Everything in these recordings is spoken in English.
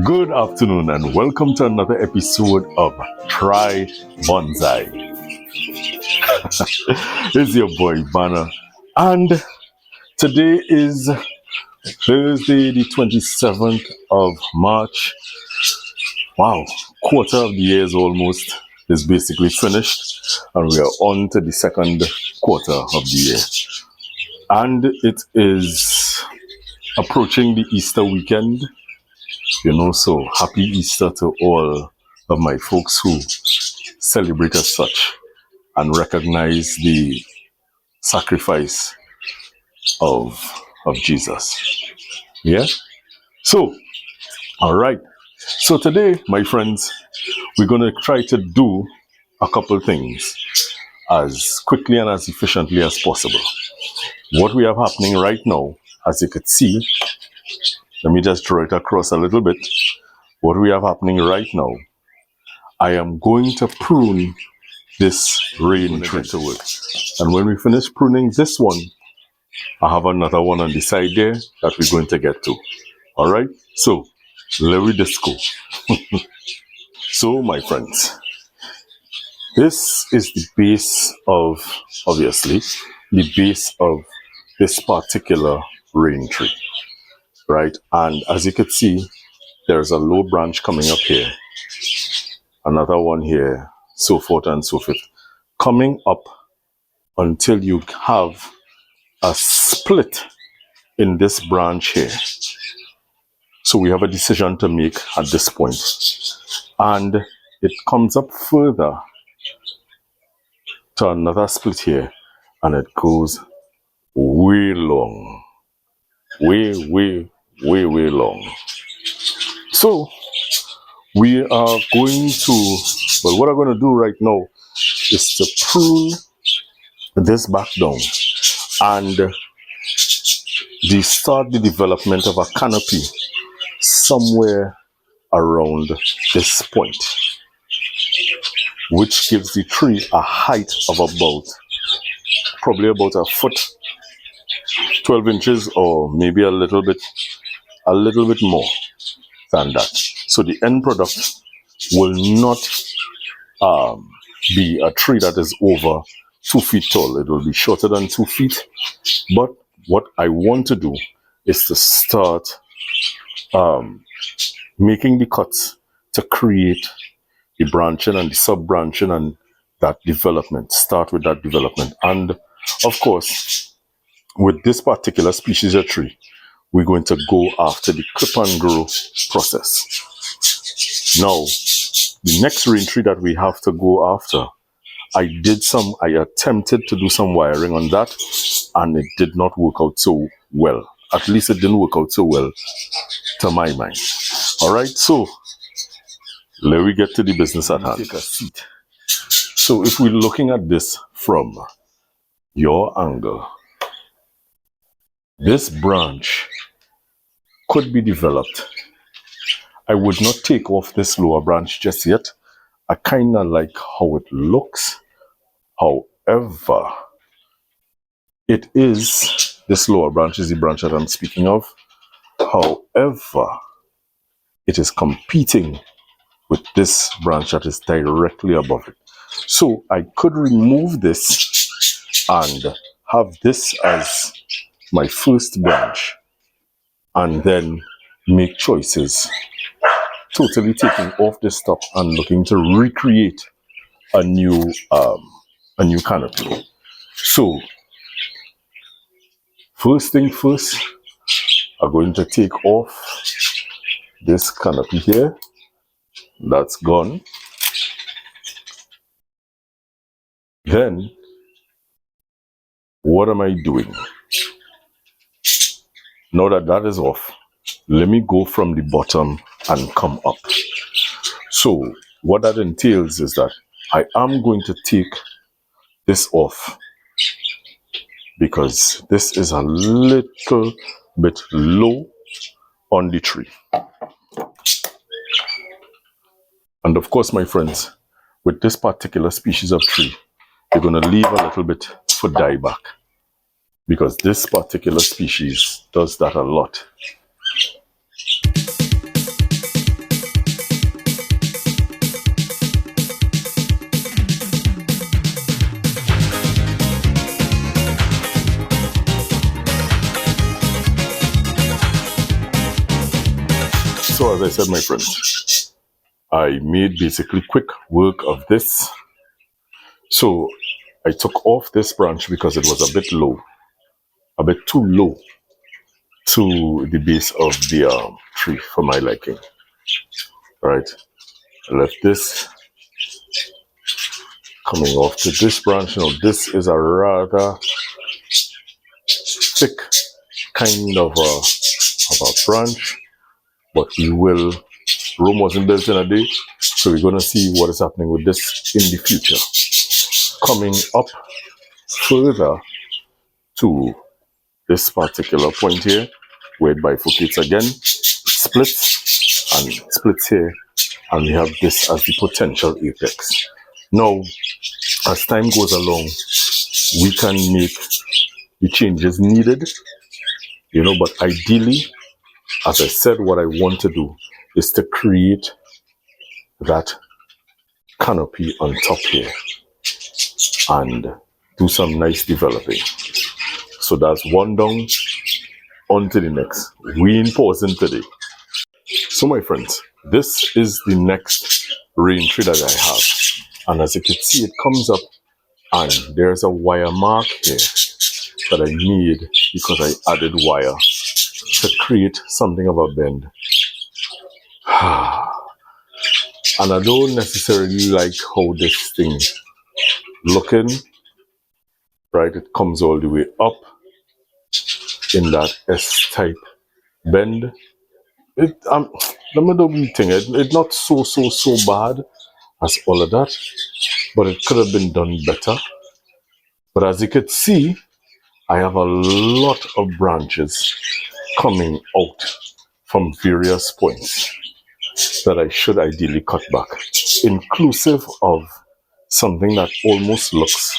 Good afternoon and welcome to another episode of Try Bonsai. It's your boy Banner, and today is Thursday the 27th of March. Wow, quarter of the year is basically finished, and we are on to the second quarter of the year. And it is approaching the Easter weekend. So happy Easter to all of my folks who celebrate as such and recognize the sacrifice of Jesus. Yeah? So, all right. So today, my friends, we're going to try to do a couple things as quickly and as efficiently as possible. What we have happening right now, as you could see, let me just draw it across a little bit. What we have happening right now, I am going to prune this rain tree to work. And when we finish pruning this one, I have another one on the side there that we're going to get to. All right? So, let me just go. So, my friends, this is the base of, obviously, the base of this particular rain tree. Right? And as you can see, there's a low branch coming up here. Another one here, so forth and so forth. Coming up until you have a split in this branch here. So we have a decision to make at this point. And it comes up further to another split here. And it goes way long. Way long. So we are going to, well, what I'm going to do right now is to prune this back down and start the development of a canopy somewhere around this point, which gives the tree a height of probably about a foot, 12 inches, or maybe a little bit more than that. So the end product will not be a tree that is over 2 feet tall. It will be shorter than 2 feet. But what I want to do is to start making the cuts to create the branching and the sub-branching and that development. Start with that development. And of course, with this particular species of tree, we're going to go after the clip and grow process. Now, the next rain tree that we have to go after, I attempted to do some wiring on that, and it did not work out so well. At least it didn't work out so well to my mind. All right, so let me get to the business at hand. Take a seat. So if we're looking at this from your angle, this branch could be developed. I would not take off this lower branch just yet. I kind of like how it looks. However, this lower branch is the branch that I'm speaking of. However, it is competing with this branch that is directly above it. So I could remove this and have this as my first branch and then make choices, totally taking off this top and looking to recreate a new canopy. So first thing first, I'm going to take off this canopy here. That's gone. Then what am I doing? Now that that is off, let me go from the bottom and come up. So what that entails is that I am going to take this off because this is a little bit low on the tree. And of course, my friends, with this particular species of tree, you're going to leave a little bit for dieback. because this particular species does that a lot. So as I said, my friends, I made basically quick work of this. So I took off this branch because it was a bit low, a bit too low to the base of the tree for my liking. Right, I left this coming off to this branch. Now this is a rather thick kind of a branch, but we will. Rome wasn't built in a day, so we're gonna see what is happening with this in the future. Coming up further to this particular point here, where it bifurcates again, it splits and splits here, and we have this as the potential apex. Now, as time goes along, we can make the changes needed, but ideally, as I said, what I want to do is to create that canopy on top here and do some nice developing. So that's one down, on to the next. We ain't pausing today. So my friends, this is the next rain tree that I have. And as you can see, it comes up and there's a wire mark here that I made because I added wire to create something of a bend. And I don't necessarily like how this thing looking, right? It comes all the way up in that S-type bend. Let me do the thing. It's not so bad as all of that, but it could have been done better. But as you can see, I have a lot of branches coming out from various points that I should ideally cut back, inclusive of something that almost looks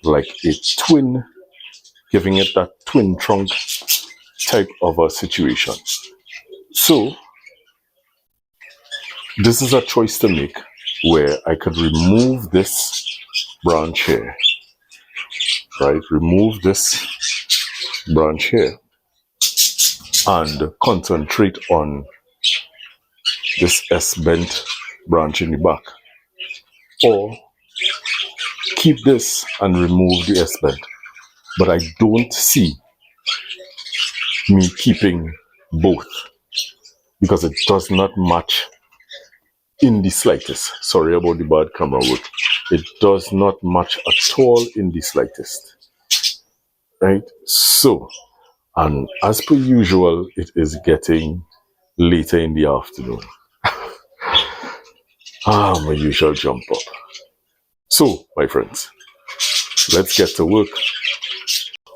like a twin, giving it that twin trunk type of a situation. So this is a choice to make where I could remove this branch here, right? Remove this branch here and concentrate on this S-bent branch in the back, or keep this and remove the S-bent. But I don't see me keeping both because it does not match in the slightest. Sorry about the bad camera work. It does not match at all in the slightest. Right? So, and as per usual, it is getting later in the afternoon. My usual jump up. So, my friends, let's get to work.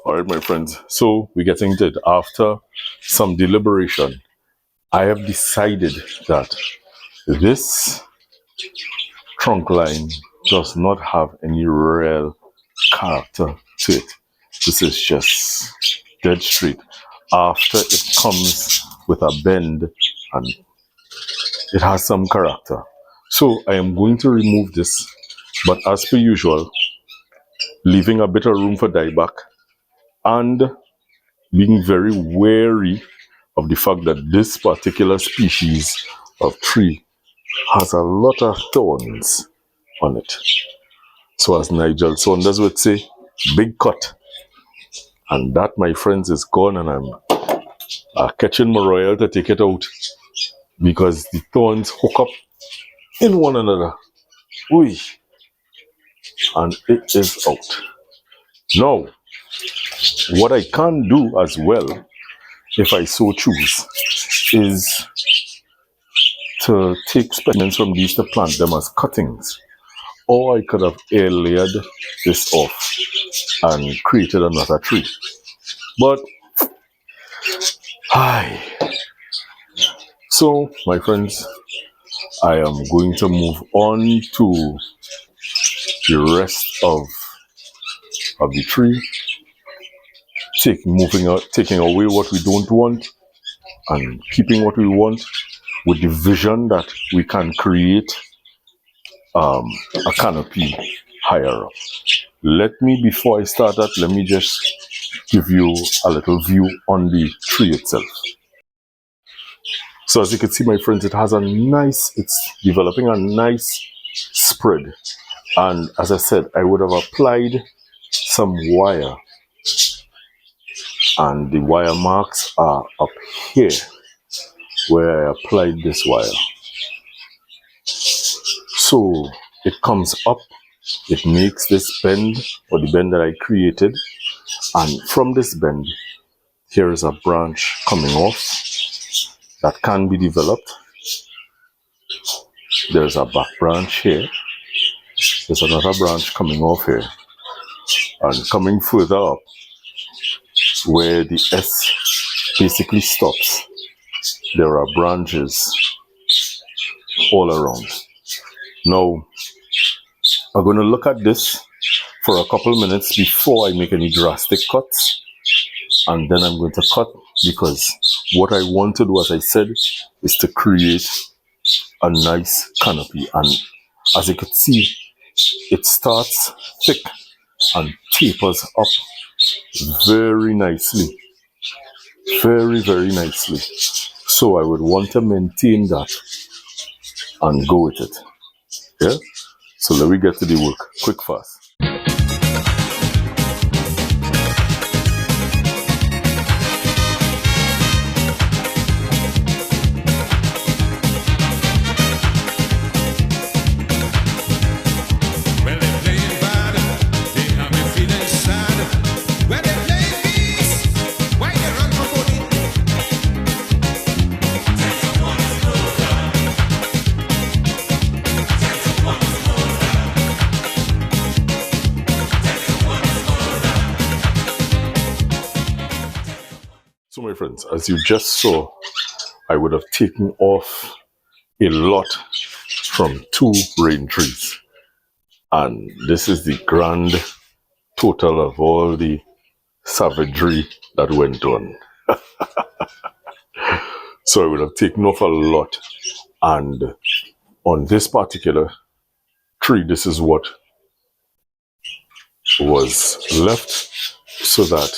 Alright, my friends, so we're getting to it. After some deliberation, I have decided that this trunk line does not have any real character to it. This is just dead straight. After it comes with a bend and it has some character. So I am going to remove this, but as per usual, leaving a bit of room for dieback and being very wary of the fact that this particular species of tree has a lot of thorns on it. So as Nigel Saunders would say, big cut. And that, my friends, is gone, and I'm catching my royal to take it out because the thorns hook up in one another. Ooh. And it is out. Now, what I can do as well, if I so choose, is to take specimens from these to plant them as cuttings. Or I could have air layered this off and created another tree. But, hi. So, my friends, I am going to move on to the rest of the tree. taking away what we don't want and keeping what we want, with the vision that we can create a canopy higher up. Before I start that, let me just give you a little view on the tree itself. So as you can see, my friends, it's developing a nice spread. And as I said, I would have applied some wire, and the wire marks are up here where I applied this wire. So it comes up, it makes this bend, or the bend that I created, and from this bend, here is a branch coming off that can be developed. There's a back branch here. There's another branch coming off here. And coming further up, where the S basically stops, there are branches all around. Now, I'm going to look at this for a couple minutes before I make any drastic cuts. And then I'm going to cut, because what I want to do, as I said, is to create a nice canopy. And as you can see, it starts thick and tapers up very nicely. Very, very nicely. So I would want to maintain that and go with it. Yeah? So let me get to the work quick fast. So my friends, as you just saw, I would have taken off a lot from 2 rain trees. And this is the grand total of all the savagery that went on. So I would have taken off a lot. And on this particular tree, this is what was left, so that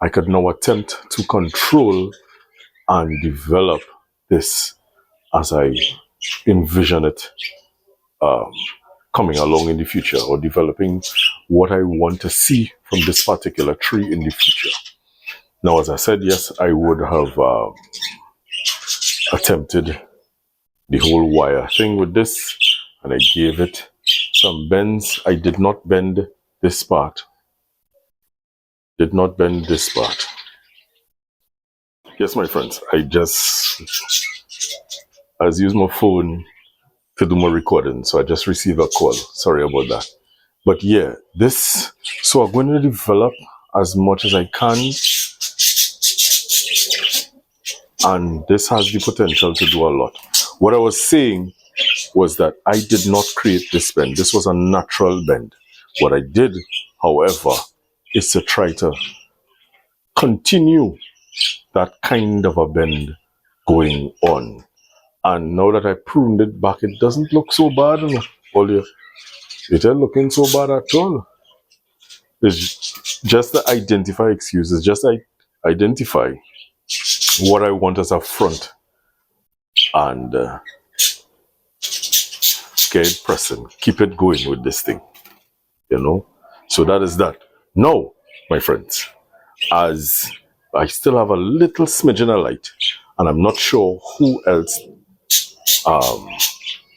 I could now attempt to control and develop this as I envision it coming along in the future, or developing what I want to see from this particular tree in the future. Now, as I said, yes, I would have attempted the whole wire thing with this, and I gave it some bends. I did not bend this part. Did not bend this part. Yes, my friends, I used my phone to do my recording, so I just received a call. Sorry about that. But yeah, so I'm going to develop as much as I can, and this has the potential to do a lot. What I was saying was that I did not create this bend. This was a natural bend. What I did, however, is to try to continue that kind of a bend going on. And now that I pruned it back, it doesn't look so bad. It ain't looking so bad at all. It's just to identify excuses, just identify what I want as a front, and get it pressing, keep it going with this thing, So that is that. Now, my friends, as I still have a little smidgen of light, and I'm not sure who else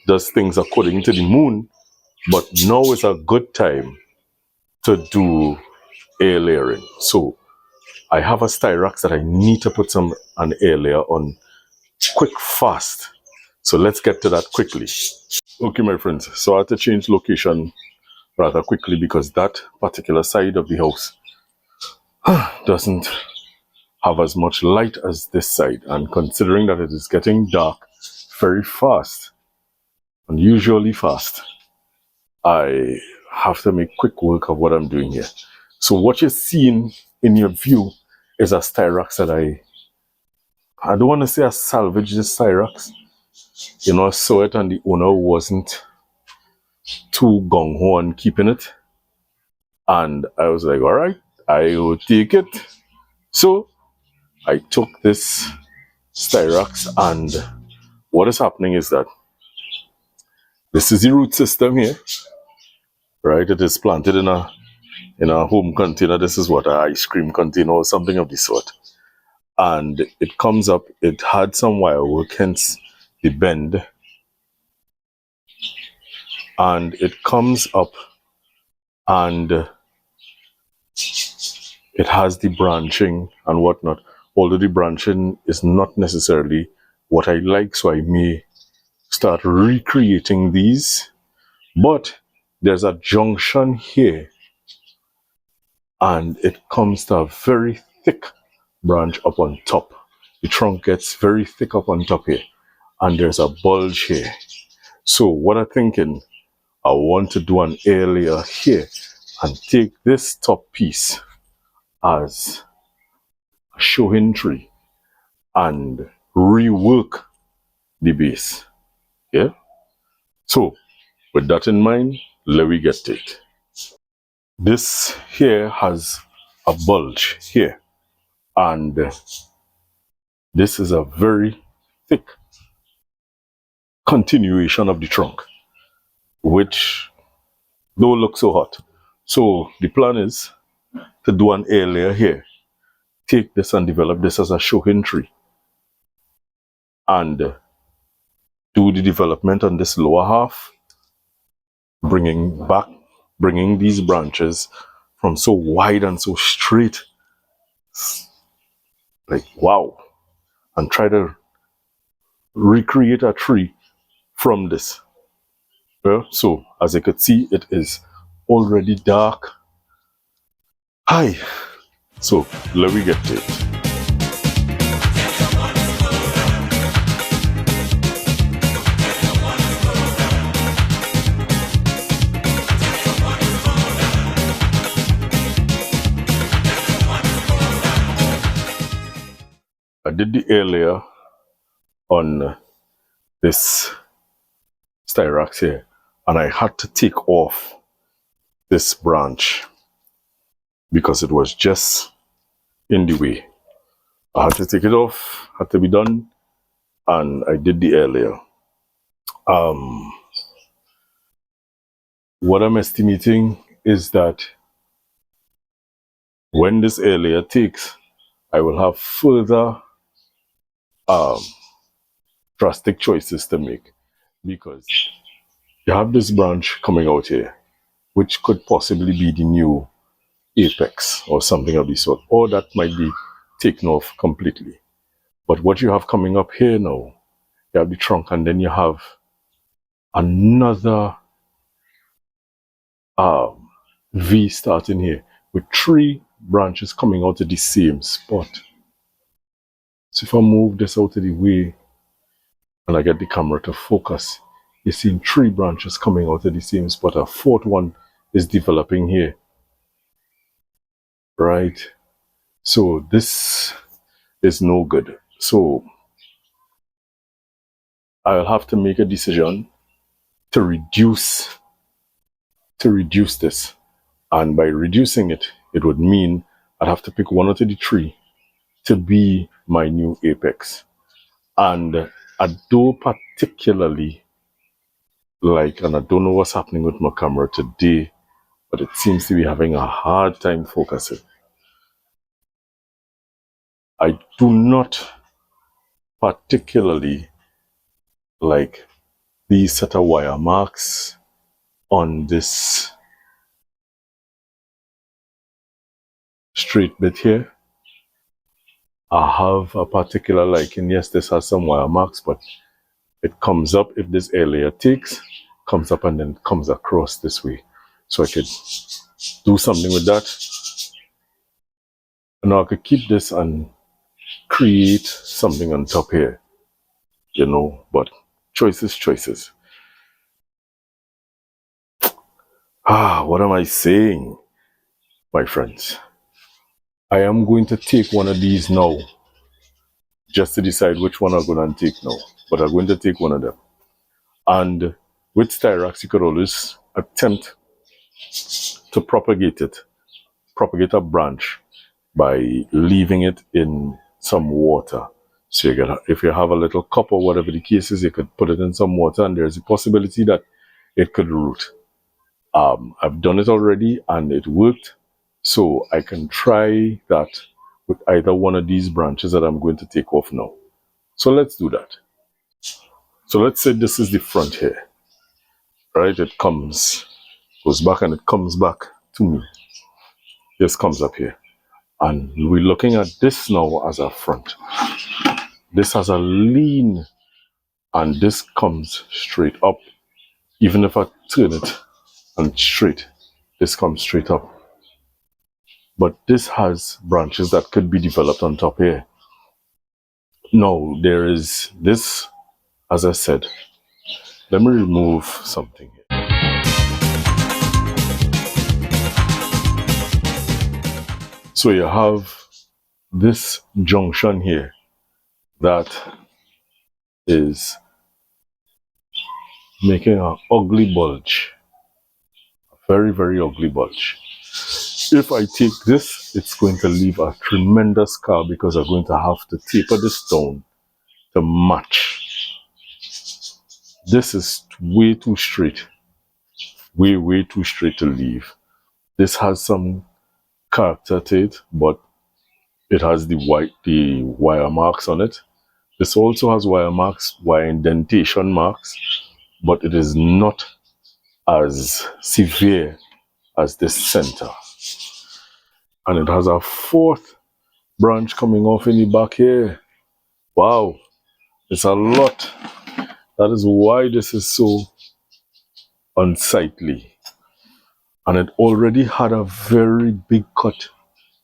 does things according to the moon, but now is a good time to do air layering. So I have a Styrax that I need to put an air layer on quick, fast. So let's get to that quickly. Okay, my friends, so I had to change location rather quickly, because that particular side of the house doesn't have as much light as this side, and considering that it is getting dark very fast, unusually fast, I have to make quick work of what I'm doing here. So what you're seeing in your view is a Styrax that I don't want to say I salvaged this Styrax. You know, I saw it and the owner wasn't too gung-ho on keeping it. And I was like, all right, I will take it. So I took this Styrax, and what is happening is that this is the root system here, right? It is planted in a home container. This is what, an ice cream container or something of the sort. And it comes up, it had some wire work, hence the bend. And it comes up and it has the branching and whatnot. Although the branching is not necessarily what I like, so I may start recreating these. But there's a junction here and it comes to a very thick branch up on top. The trunk gets very thick up on top here, and there's a bulge here. So what I'm thinking, I want to do an air layer here and take this top piece as a showing tree and rework the base. Yeah. So with that in mind, let me get to it. This here has a bulge here, and this is a very thick continuation of the trunk, which don't look so hot. So the plan is to do an air layer here, take this and develop this as a showing tree, and do the development on this lower half, bringing these branches from so wide and so straight, like wow, and try to recreate a tree from this. So as you could see, it is already dark. Hi. So let me get to it. I did the air layer on this Styrax here, and I had to take off this branch because it was just in the way. I had to take it off, had to be done, and I did the air layer. What I'm estimating is that when this air layer takes, I will have further drastic choices to make, because you have this branch coming out here, which could possibly be the new apex or something of the sort, or that might be taken off completely. But what you have coming up here now, you have the trunk, and then you have another V starting here with 3 branches coming out of the same spot. So if I move this out of the way and I get the camera to focus, you're seeing 3 branches coming out of the same spot. A 4th one is developing here, right? So this is no good. So I'll have to make a decision to reduce this. And by reducing it, it would mean I'd have to pick one out of the 3 to be my new apex. And I don't particularly like, and I don't know what's happening with my camera today, but it seems to be having a hard time focusing. I do not particularly like these set of wire marks on this straight bit here. I have a particular liking. Yes, this has some wire marks, but it comes up, if this air layer takes, comes up and then comes across this way. So I could do something with that. And now I could keep this and create something on top here, you know, but choices. What am I saying, my friends? I am going to take one of these now, just to decide which one I'm going to take now. But I'm going to take one of them. And with Styrax, you could always attempt to propagate a branch by leaving it in some water. So if you have a little cup or whatever the case is, you could put it in some water, and there's a possibility that it could root. I've done it already and it worked, so I can try that with either one of these branches that I'm going to take off now. So let's do that. So let's say this is the front here, right? It goes back and it comes back to me. This comes up here. And we're looking at this now as a front. This has a lean, and this comes straight up. Even if I turn it and straight, this comes straight up. But this has branches that could be developed on top here. No, there is this, as I said. Let me remove something here. So you have this junction here that is making an ugly bulge. A very, very ugly bulge. If I take this, it's going to leave a tremendous scar because I'm going to have to taper this down to match. This is way too straight. Way too straight to leave. This has some character to it, but it has the wire marks on it. This also has wire marks, wire indentation marks, but it is not as severe as this center. And it has a fourth branch coming off in the back here. Wow, it's a lot. That is why this is so unsightly. And it already had a very big cut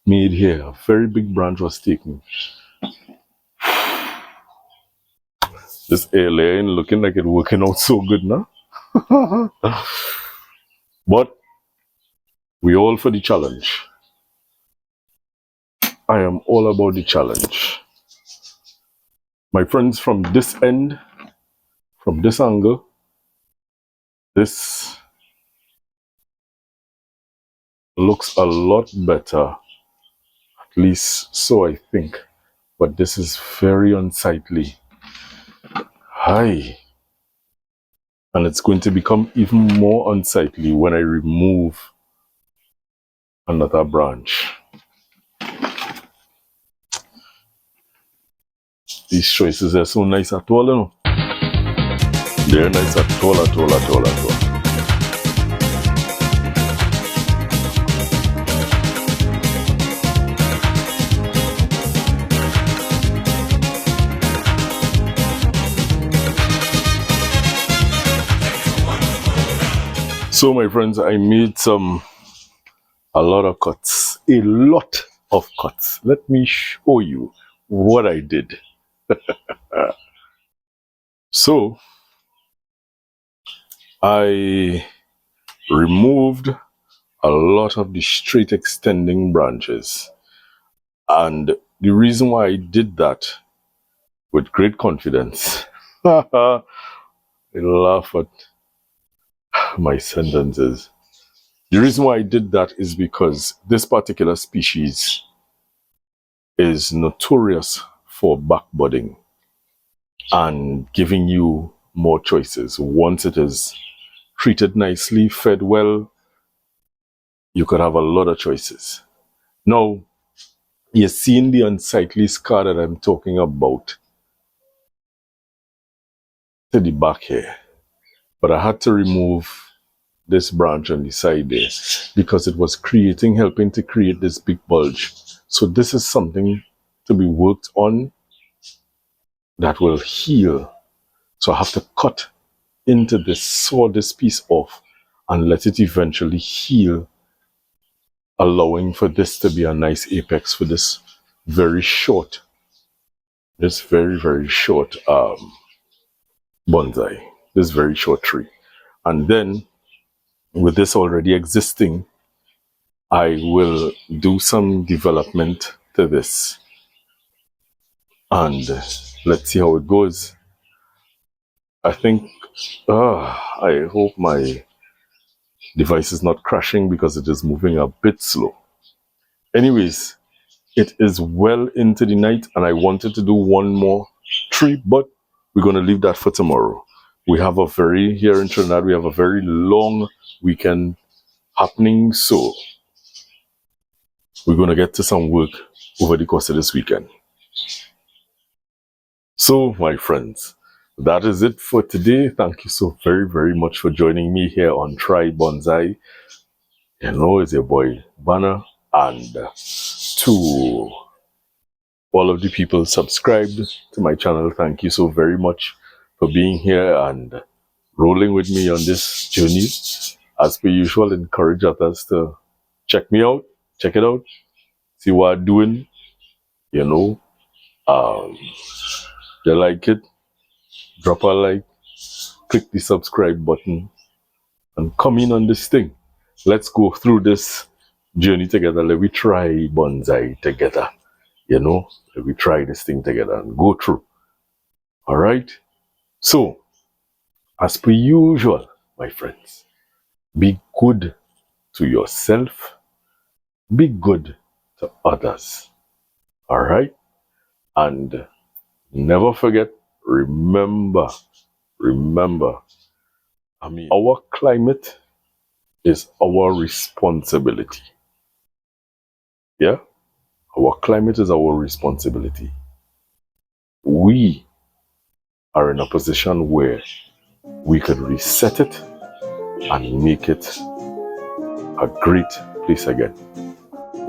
made here. A very big branch was taken. This airlayering looking like it's working out so good now. But we all for the challenge. I am all about the challenge. My friends, from this end, from this angle, this looks a lot better. At least so I think. But this is very unsightly. Hi. And it's going to become even more unsightly when I remove another branch. These choices are so nice at all, you know. They're nice at all. So my friends, I made a lot of cuts. A lot of cuts. Let me show you what I did. So I removed a lot of the straight extending branches. And the reason why I did that with great confidence, I laugh at my sentences. The reason why I did that is because this particular species is notorious for backbudding and giving you more choices. Once it is treated nicely, fed well, you could have a lot of choices. Now, you're seeing the unsightly scar that I'm talking about to the back here. But I had to remove this branch on the side there because it was helping to create this big bulge. So this is something to be worked on that will heal. So I have to cut into this, saw this piece off and let it eventually heal, allowing for this to be a nice apex for this very short, very short bonsai, this very short tree. And then with this already existing, I will do some development to this. And let's see how it goes. I think, I hope my device is not crashing because it is moving a bit slow. Anyways, it is well into the night and I wanted to do one more tree, but we're going to leave that for tomorrow. We have here in Trinidad, we have a very long weekend happening, so we're going to get to some work over the course of this weekend. So, my friends, that is it for today. Thank you so very, very much for joining me here on Try Bonsai. You know, it's your boy Banner, and to all of the people subscribed to my channel, thank you so very much for being here and rolling with me on this journey. As per usual, encourage others to check me out, check it out, see what I'm doing. You know, you like it, drop a like, click the subscribe button, and come in on this thing. Let's go through this journey together. Let me try bonsai together. You know, let me try this thing together and go through. All right. So, as per usual, my friends, be good to yourself, be good to others. All right. And never forget, remember, our climate is our responsibility. Yeah? Our climate is our responsibility. We are in a position where we could reset it and make it a great place again.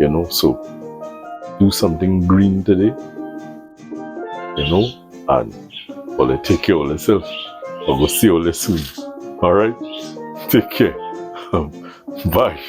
You know, so do something green today, you know, and take care of yourself. I will see you soon. All right? Take care. Bye.